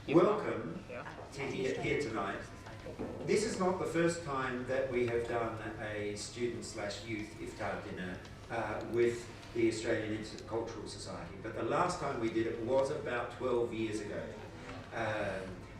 Welcome to here tonight. This is not the first time that we have done a student/youth iftar dinner with the Australian Intercultural Society, but the last time we did it was about 12 years ago.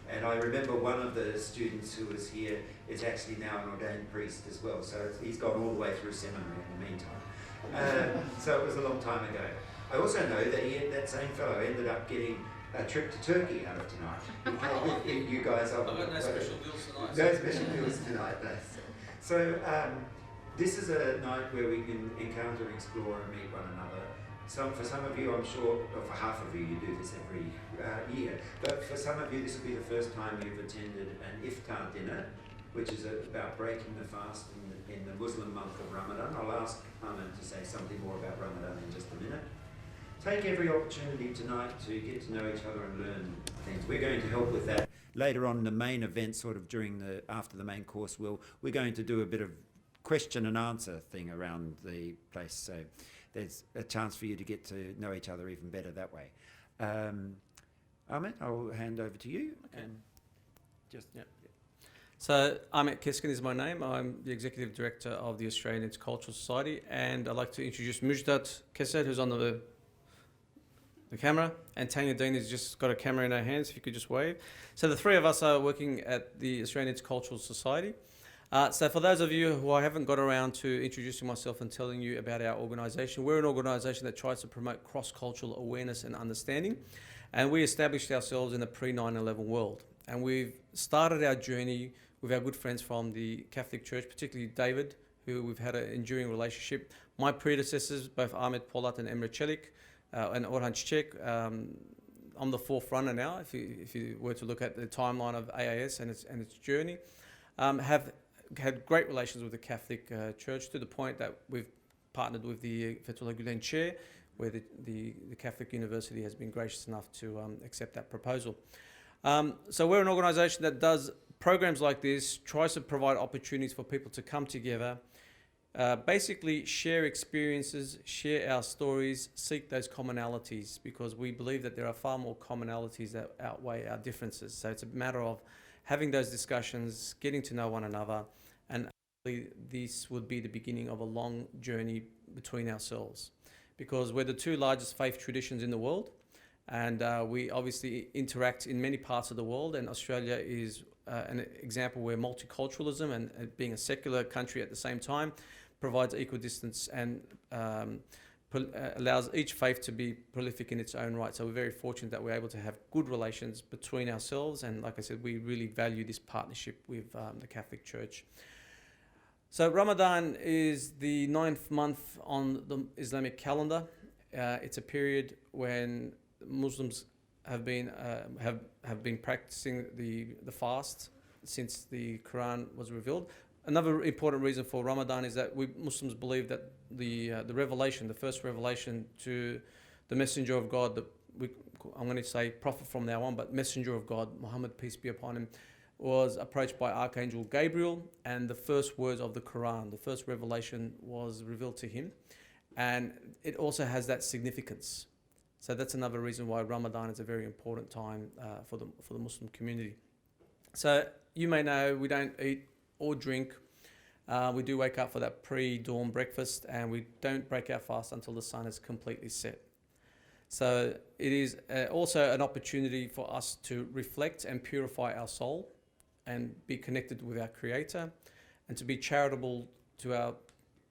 And I remember one of the students who was here is actually now an ordained priest as well, so he's gone all the way through seminary in the meantime. So it was a long time ago. I also know that that same fellow ended up getting a trip to Turkey out of tonight. You guys are. I've got no special deals tonight. No special deals tonight, no. So this is a night where we can encounter, explore, and meet one another. For some of you, I'm sure, or for half of you, you do this every year. But for some of you, this will be the first time you've attended an iftar dinner, which is about breaking the fast in the Muslim month of Ramadan. I'll ask Ahmed to say something more about Ramadan in just a minute. Take every opportunity tonight to get to know each other and learn things. We're going to help with that later on in the main event, sort of after the main course. We're going to do a bit of question and answer thing around the place. So there's a chance for you to get to know each other even better that way. Ahmed, I'll hand over to you. Okay. And So Ahmet Keskin is my name. I'm the Executive Director of the Australian Intercultural Society, and I'd like to introduce Mujdat Keser, who's on the camera, and Tanya Dean has just got a camera in her hands, if you could just wave. So the three of us are working at the Australian Intercultural Society. So for those of you who I haven't got around to introducing myself and telling you about our organisation, we're an organisation that tries to promote cross-cultural awareness and understanding, and we established ourselves in the pre-9/11 world. And we've started our journey with our good friends from the Catholic Church, particularly David, who we've had an enduring relationship. My predecessors, both Ahmet Polat and Emre Çelik, and Orhan Çiçek, I'm the forerunner now, if you were to look at the timeline of AAS and its journey, have had great relations with the Catholic Church, to the point that we've partnered with the Fethullah Gülen Chair, where the Catholic University has been gracious enough to accept that proposal. So we're an organisation that does programs like this, tries to provide opportunities for people to come together, basically share experiences, share our stories, seek those commonalities, because we believe that there are far more commonalities that outweigh our differences. So it's a matter of having those discussions, getting to know one another, and this would be the beginning of a long journey between ourselves, because we're the two largest faith traditions in the world, and we obviously interact in many parts of the world, and Australia is an example where multiculturalism and being a secular country at the same time provides equidistance and allows each faith to be prolific in its own right. So we're very fortunate that we're able to have good relations between ourselves, and like I said, we really value this partnership with the Catholic Church. So Ramadan is the 9th month on the Islamic calendar. It's a period when Muslims have been practicing the fast since the Quran was revealed. Another important reason for Ramadan is that we Muslims believe that the revelation, the first revelation to the Messenger of God, I'm going to say prophet from now on, but Messenger of God, Muhammad, peace be upon him, was approached by Archangel Gabriel, and the first words of the Quran, the first revelation, was revealed to him, and it also has that significance. So that's another reason why Ramadan is a very important time for the Muslim community. So you may know we don't eat or drink. We do wake up for that pre-dawn breakfast, and we don't break our fast until the sun is completely set. So it is also an opportunity for us to reflect and purify our soul and be connected with our Creator, and to be charitable to our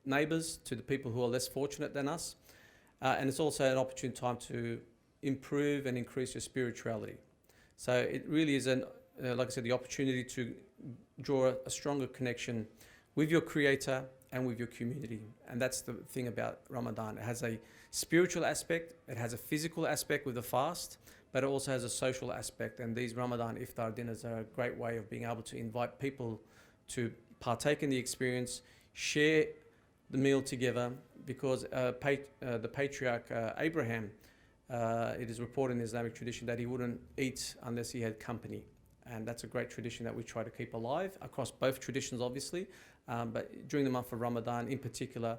neighbours, to the people who are less fortunate than us. And it's also an opportune time to improve and increase your spirituality. So it really is, like I said, the opportunity to draw a stronger connection with your Creator and with your community. And that's the thing about Ramadan. It has a spiritual aspect, it has a physical aspect with the fast, but it also has a social aspect. And these Ramadan iftar dinners are a great way of being able to invite people to partake in the experience, share the meal together, because the patriarch Abraham, it is reported in the Islamic tradition that he wouldn't eat unless he had company. And that's a great tradition that we try to keep alive across both traditions, obviously. But during the month of Ramadan in particular,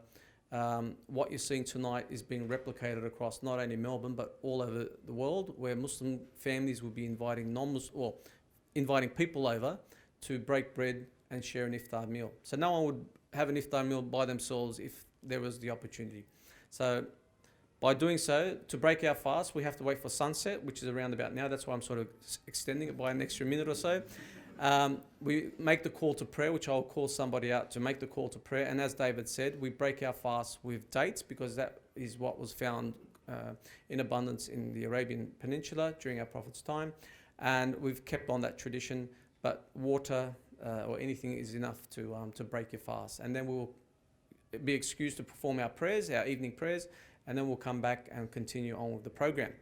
what you're seeing tonight is being replicated across not only Melbourne but all over the world, where Muslim families will be inviting inviting people over to break bread and share an iftar meal. So no one would have an iftar meal by themselves if there was the opportunity. So by doing so, to break our fast, we have to wait for sunset, which is around about now. That's why I'm sort of extending it by an extra minute or so. We make the call to prayer, which I'll call somebody out to make the call to prayer. And as David said, we break our fast with dates, because that is what was found in abundance in the Arabian Peninsula during our Prophet's time. And we've kept on that tradition, but water or anything is enough to break your fast. And then we'll be excused to perform our prayers, our evening prayers, and then we'll come back and continue on with the program.